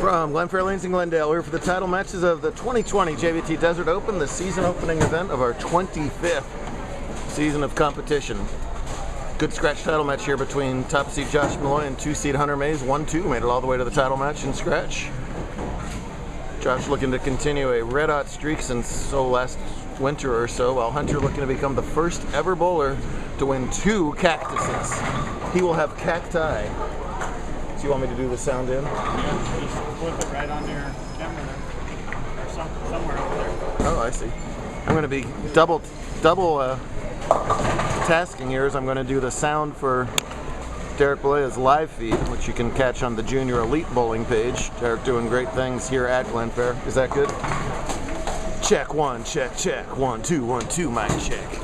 From Glenfair Lanes in Glendale, we're here for the title matches of the 2020 JBT Desert Open, the season opening event of our 25th season of competition. Good scratch title match here between top seed Josh Malloy and 2-seed Hunter Mays. 1-2 made it all the way to the title match in scratch. Josh looking to continue a red-hot streak since last winter or so, while Hunter looking to become the first ever bowler to win 2 cactuses. He will have cacti. So you want me to do the sound in? Yeah, just flip it right on your camera there. Or somewhere over there. Oh, I see. I'm going to be double tasking here as I'm going to do the sound for Derek Balea's live feed, which you can catch on the Junior Elite Bowling page. Derek doing great things here at Glenfair. Is that good? Check 1, check, check. 1, 2, 1, 2, mic check.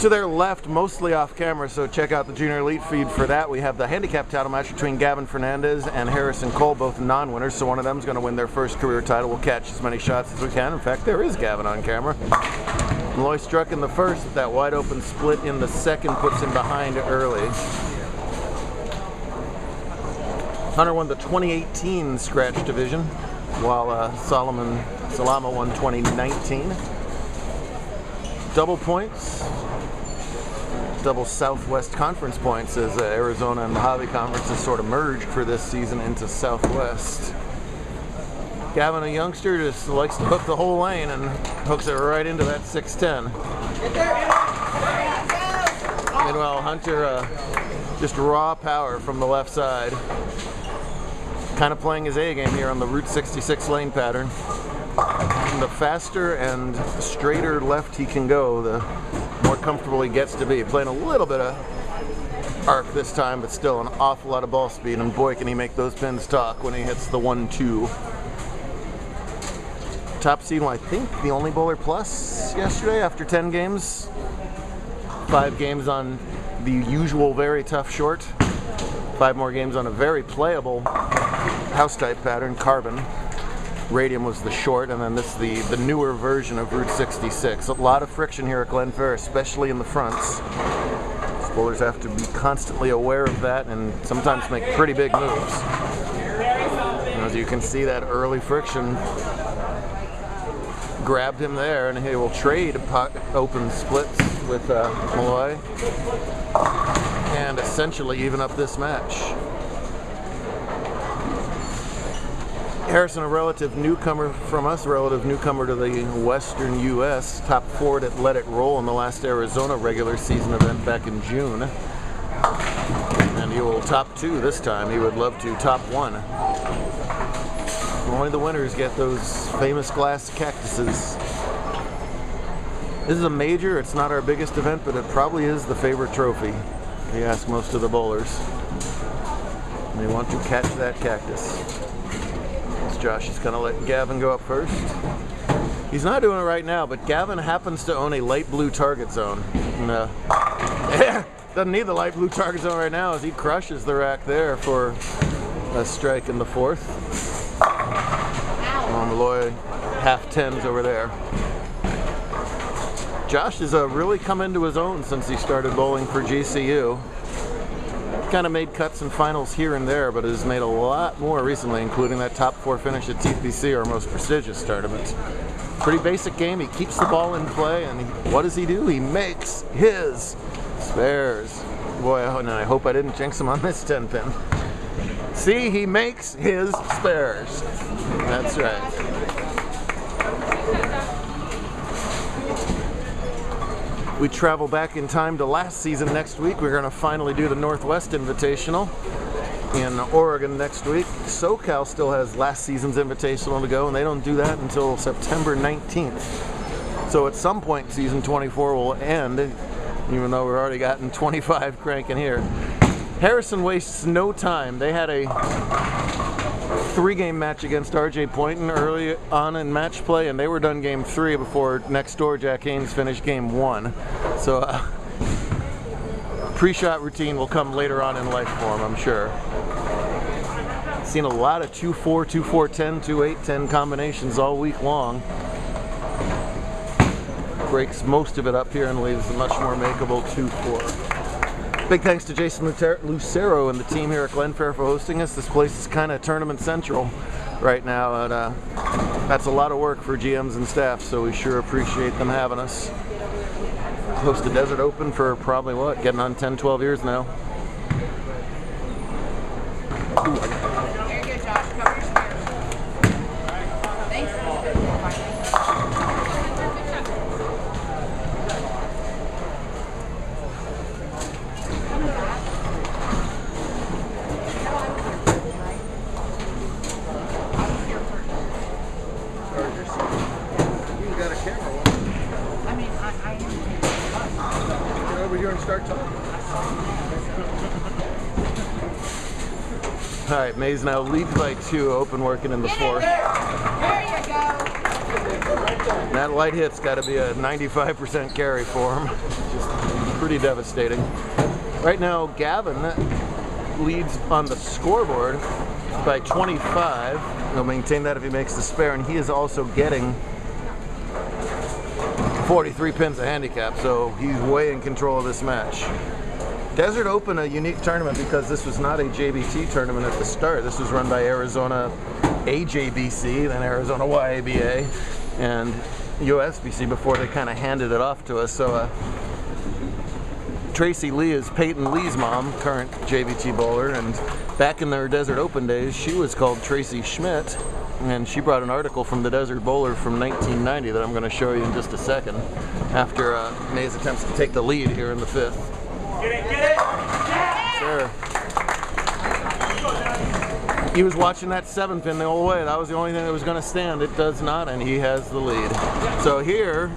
To their left, mostly off camera, so check out the Junior Elite feed for that. We have the handicap title match between Gavin Fernandez and Harrison Cole, both non-winners, so one of them is going to win their first career title. We'll catch as many shots as we can. In fact, there is Gavin on camera. Malloy struck in the first. That wide open split in the second puts him behind early. Hunter won the 2018 scratch division, while Salama won 2019. Double points. Double Southwest Conference points as Arizona and the Hobby Conferences sort of merged for this season into Southwest. Gavin, a youngster, just likes to hook the whole lane and hooks it right into that 610. Meanwhile, Hunter, just raw power from the left side. Kind of playing his A game here on the Route 66 lane pattern. And the faster and straighter left he can go, the more comfortable he gets to be. Playing a little bit of arc this time, but still an awful lot of ball speed, and boy can he make those pins talk when he hits the 1-2. Top seed, I think the only bowler plus yesterday after 10 games. 5 games on the usual very tough short. 5 more games on a very playable house type pattern, carbon. Radium was the short, and then this is the newer version of Route 66. A lot of friction here at Glenfair, especially in the fronts. Bowlers have to be constantly aware of that and sometimes make pretty big moves. And as you can see, that early friction grabbed him there, and he will trade open splits with Malloy and essentially even up this match. Harrison, a relative newcomer from us, relative newcomer to the Western U.S., top 4 at Let It Roll in the last Arizona regular season event back in June. And he will top 2 this time. He would love to top 1. Only the winners get those famous glass cactuses. This is a major. It's not our biggest event, but it probably is the favorite trophy, if you ask most of the bowlers. And they want to catch that cactus. Josh is going to let Gavin go up first. He's not doing it right now, but Gavin happens to own a light blue target zone. And, doesn't need the light blue target zone right now as he crushes the rack there for a strike in the 4th. Malloy half 10s over there. Josh has really come into his own since he started bowling for GCU. Kind of made cuts and finals here and there, but has made a lot more recently, including that top 4 finish at TPC, our most prestigious tournament. Pretty basic game. He keeps the ball in play, and what does he do? He makes his spares. Boy, and I hope I didn't jinx him on this 10-pin. See, he makes his spares. That's right. We travel back in time to last season next week. We're going to finally do the Northwest Invitational in Oregon next week. SoCal still has last season's Invitational to go, and they don't do that until September 19th. So at some point, season 24 will end, even though we've already gotten 25 cranking here. Harrison wastes no time. They had a 3-game match against RJ Poynton early on in match play, and they were done game 3 before next door Jack Haynes finished game 1. So pre-shot routine will come later on in life for him, I'm sure. Seen a lot of 2-4, 2-4-10, 2-8-10 combinations all week long. Breaks most of it up here and leaves a much more makeable 2-4. Big thanks to Jason Lucero and the team here at Glenfair for hosting us. This place is kind of tournament central right now, and that's a lot of work for GMs and staff, so we sure appreciate them having us. Hosted Desert Open for probably, what, getting on 10, 12 years now. Very good, Josh. Cover your spears. Thanks. You got a camera. I mean, I am. Get over here and start talking. All right, Mays now leads by 2, open working in the 4th. There you go. That light hit's got to be a 95% carry for him. Just pretty devastating. Right now, Gavin leads on the scoreboard by 25. He'll maintain that if he makes the spare, and he is also getting 43 pins of handicap, so he's way in control of this match. Desert Open, a unique tournament because this was not a JBT tournament at the start. This was run by Arizona AJBC, then Arizona YABA, and USBC before they kind of handed it off to us. So Tracy Lee is Peyton Lee's mom, current JBT bowler, and back in their Desert Open days, she was called Tracy Schmidt, and she brought an article from the Desert Bowler from 1990 that I'm going to show you in just a second, after Mays attempts to take the lead here in the 5th. Get it, get it! Sure. He was watching that 7-pin the whole way. That was the only thing that was going to stand. It does not, and he has the lead. So here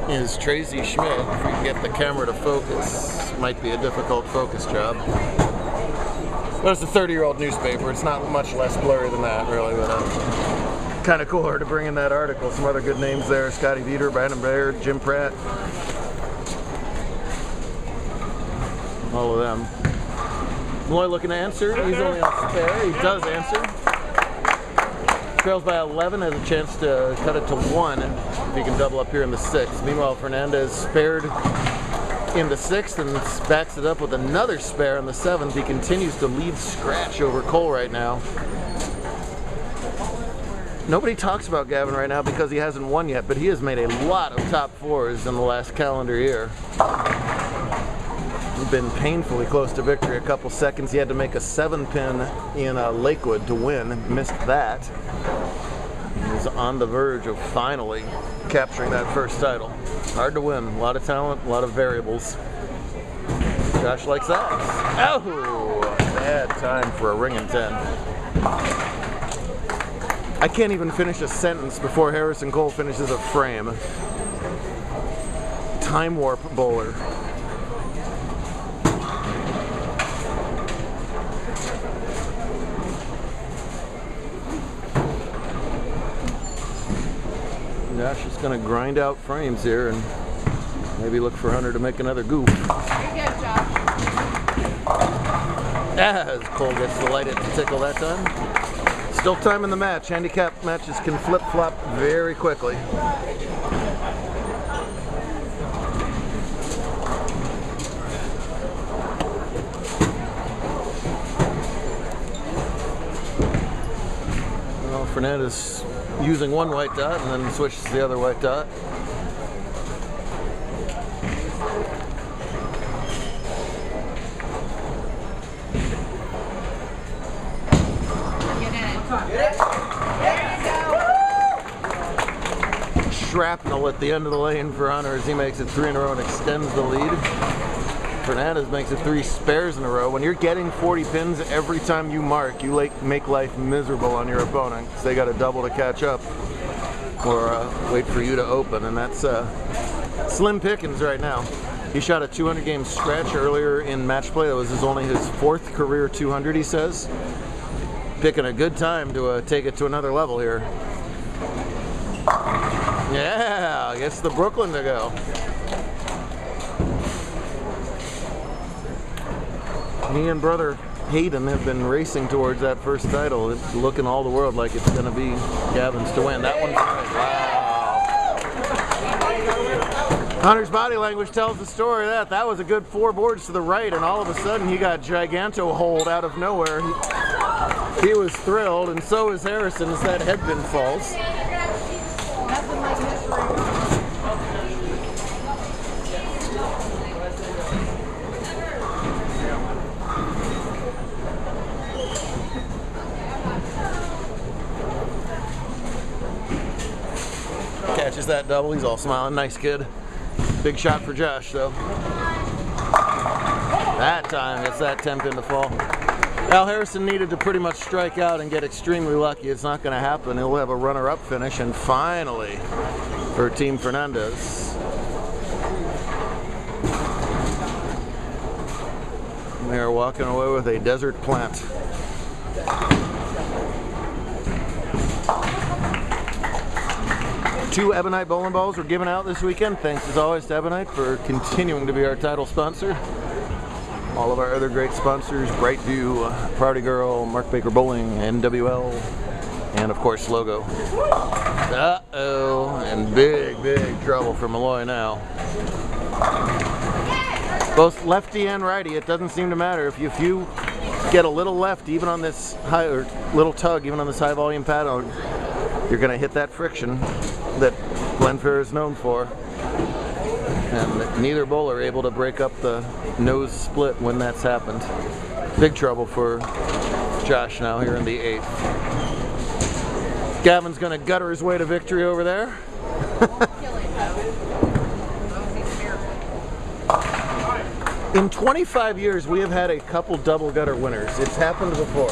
is Tracy Schmidt. If we can get the camera to focus, might be a difficult focus job. But it's a 30-year-old newspaper. It's not much less blurry than that, really, but kind of cooler to bring in that article. Some other good names there: Scotty Dieter, Brandon Baird, Jim Pratt. All of them. Malloy looking to answer. He's only on spare. He does answer. Trails by 11, has a chance to cut it to 1 if he can double up here in the 6th. Meanwhile, Fernandez spared in the 6th and backs it up with another spare in the 7th. He continues to lead scratch over Cole right now. Nobody talks about Gavin right now because he hasn't won yet, but he has made a lot of top 4s in the last calendar year. Been painfully close to victory. A couple seconds. He had to make a 7-pin in Lakewood to win. Missed that. He's on the verge of finally capturing that first title. Hard to win. A lot of talent, a lot of variables. Josh likes that. Oh! Bad time for a ring and 10. I can't even finish a sentence before Harrison Cole finishes a frame. Time warp bowler. Josh is going to grind out frames here and maybe look for Hunter to make another goof. You're good, Josh. As Cole gets the light hit to tickle that time. Still time in the match. Handicap matches can flip-flop very quickly. Well, Fernandez using one white dot and then switches to the other white dot. Get in it. There you go. Shrapnel at the end of the lane for Hunter as he makes it 3 in a row and extends the lead. Fernandez makes it 3 spares in a row. When you're getting 40 pins every time you mark, you make life miserable on your opponent because they got to double to catch up or wait for you to open, and that's slim pickings right now. He shot a 200-game scratch earlier in match play. That was only his 4th career 200, he says. Picking a good time to take it to another level here. Yeah, gets the Brooklyn to go. He and brother Hayden have been racing towards that first title. It's looking all the world like it's going to be Gavin's to win. That one's right. Wow. Hunter's body language tells the story that was a good 4 boards to the right, and all of a sudden he got giganto hold out of nowhere. He was thrilled, and so was Harrison as that headpin falls. Nothing like history. Catches that double. He's all smiling. Nice kid. Big shot for Josh, though. That time, it's that 10 pin to fall. Al Harrison needed to pretty much strike out and get extremely lucky. It's not going to happen. He'll have a runner-up finish, and finally, for Team Fernandez. They are walking away with a desert plant. Two Ebonite bowling balls were given out this weekend. Thanks as always to Ebonite for continuing to be our title sponsor. All of our other great sponsors, Brightview, Party Girl, Mark Baker Bowling, NWL, and of course Logo. Uh-oh, and big trouble for Malloy now. Both lefty and righty, it doesn't seem to matter. If you get a little left, even on this high, or little tug, even on this high volume paddle, you're gonna hit that friction that Glenfair is known for. And neither bowler able to break up the nose split when that's happened. Big trouble for Josh now here in the 8th. Gavin's gonna gutter his way to victory over there. In 25 years, we have had a couple double gutter winners. It's happened before.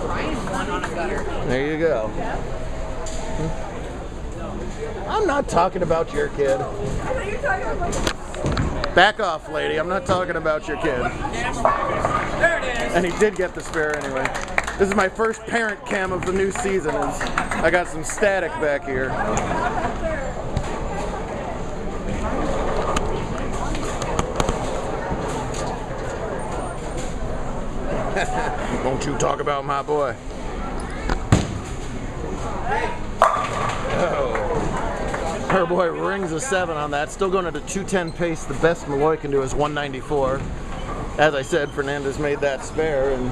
Ryan won on a gutter. There you go. I'm not talking about your kid. What are you talking about? Back off, lady. I'm not talking about your kid. There it is. And he did get the spare anyway. This is my first parent cam of the new season. I got some static back here. Don't you talk about my boy. Oh. Her boy rings a 7 on that. Still going at a 210 pace. The best Malloy can do is 194. As I said, Fernandez made that spare, and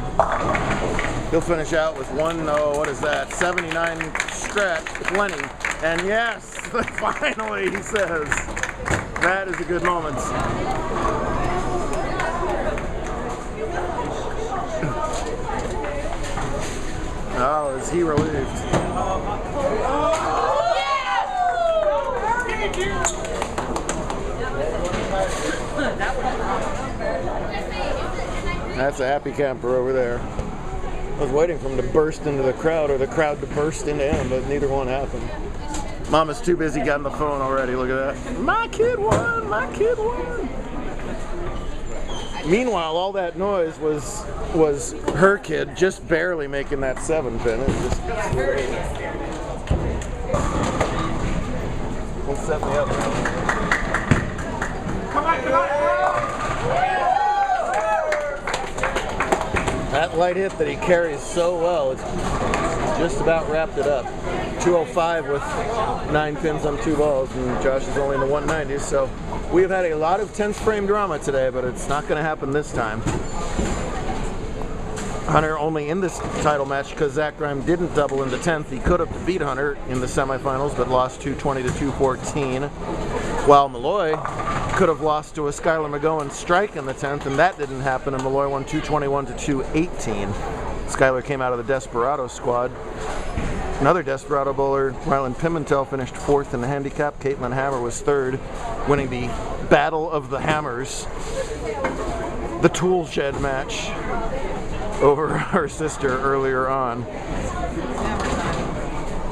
he'll finish out with 79 stretch, plenty. And yes, finally, he says, that is a good moment. Oh, is he relieved? That's a happy camper over there. I was waiting for him to burst into the crowd or the crowd to burst into him, but neither one happened. Mama's too busy getting the phone already. Look at that. My kid won! My kid won! Meanwhile, all that noise was her kid just barely making that 7 pin. It just won't set me up. Come on, come on! That light hit that he carries so well, it's just about wrapped it up. 205 with 9 pins on 2 balls, and Josh is only in the 190s, so we have had a lot of 10th frame drama today, but it's not going to happen this time. Hunter only in this title match because Zach Grime didn't double into 10th. He could have beat Hunter in the semifinals, but lost 220 to 214. While Malloy could have lost to a Skylar McGowan strike in the 10th, and that didn't happen, and Malloy won 221 to 218. Skylar came out of the Desperado squad. Another Desperado bowler, Rylan Pimentel, finished 4th in the handicap. Caitlin Hammer was 3rd, winning the Battle of the Hammers, the tool shed match, over her sister earlier on.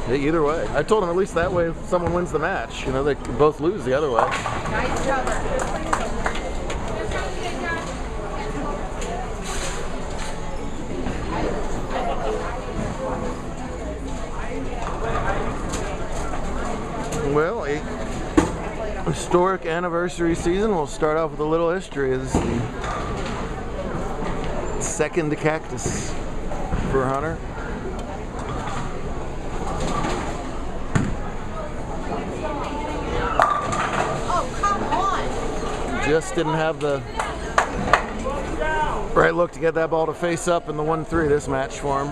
Either way. I told him at least that way if someone wins the match, you know, they could both lose the other way. Nice cover. Well, a historic anniversary season. We'll start off with a little history. This is the 2nd cactus for Hunter. Oh, come on. just didn't have the right look to get that ball to face up in the 1-3 this match for him.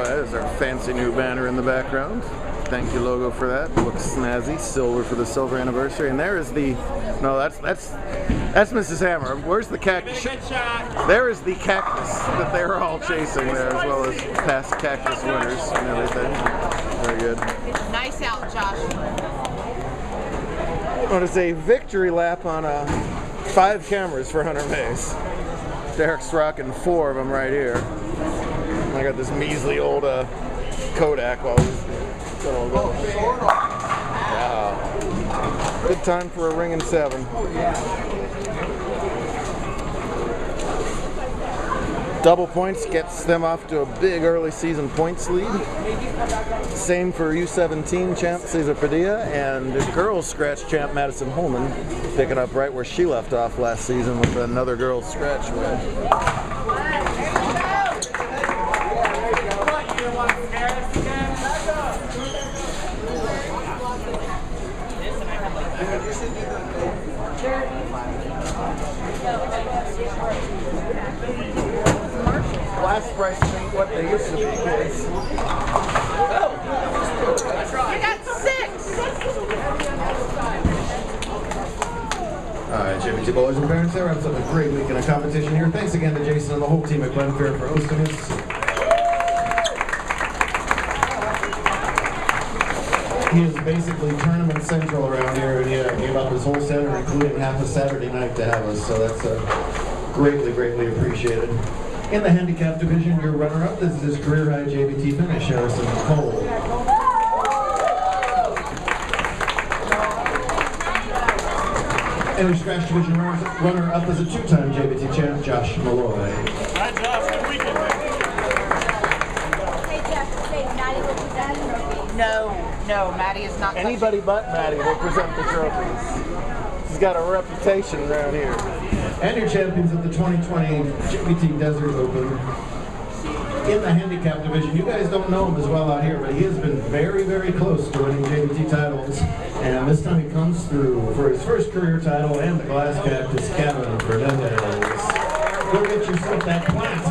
There's our fancy new banner in the background. Thank you logo for that. Looks snazzy. Silver for the silver anniversary. And there is the, no, that's Mrs. Hammer. Where's the cactus? There is the cactus that they were all chasing there, as well as past cactus winners and everything. Very good. Nice out, Josh. What is a victory lap on 5 cameras for Hunter Mays. Derek's rocking 4 of them right here. I got this measly old Kodak while we're wow. Good time for a ring and 7. Double points gets them off to a big early season points lead. Same for U17 champ Cesar Padilla and girls scratch champ Madison Holman, picking up right where she left off last season with another girls scratch win. Last price ain't what they used to be, kids. You got 6. Alright, JBT boys and parents, that wraps up a great weekend of competition here. Thanks again to Jason and the whole team at Glen Fair for hosting us. He is basically tournament central around here, and he gave up his whole center, including half a Saturday night to have us, so that's greatly, greatly appreciated. In the handicap division, your runner-up is his career-high JBT finish, Harrison Cole. And your scratch division runner-up is a 2-time JBT champ, Josh Malloy. Hi, Josh. Good weekend, man. Hey, Jeff. Hey, Maddie will present the trophy. No, Maddie is not. Anybody but Maddie will present the trophies. She's got a reputation around here. And your champions of the 2020 JBT Desert Open. In the handicap division, you guys don't know him as well out here, but he has been very, very close to winning JBT titles. And this time he comes through for his first career title and the glass cactus, Kevin Fernandez. Go get yourself that plant.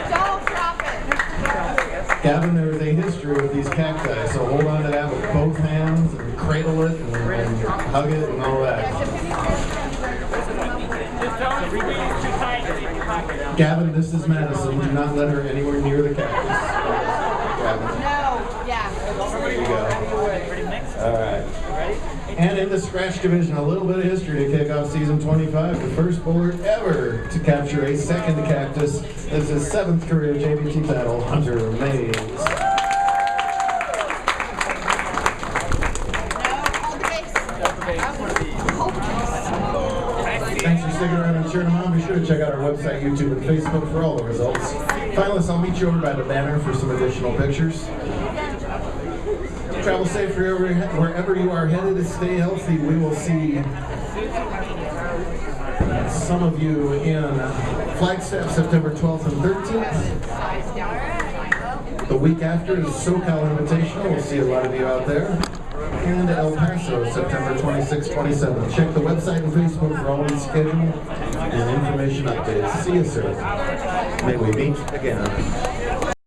Don't drop it. Gavin, there is a history with these cacti, so hold on to that with both hands and cradle it and hug it and all that. Gavin, this is Madison. Do not let her anywhere near the cactus. Gavin. No, yeah. There you go. All right. And in the scratch division, a little bit of history to kick off season 25. The first bowler ever to capture a second cactus. This is his 7th career JBT title, Hunter Mays. Thanks for sticking around and cheering them on. Be sure to check out our website, YouTube, and Facebook for all the results. Finalists, I'll meet you over by the banner for some additional pictures. Travel safe wherever you are headed. Stay healthy. We will see some of you in Flagstaff September 12th and 13th. The week after is SoCal Invitational. We'll see a lot of you out there. And El Paso, September 26th, 27th. Check the website and Facebook for all these schedule and information updates. See you soon. May we meet again.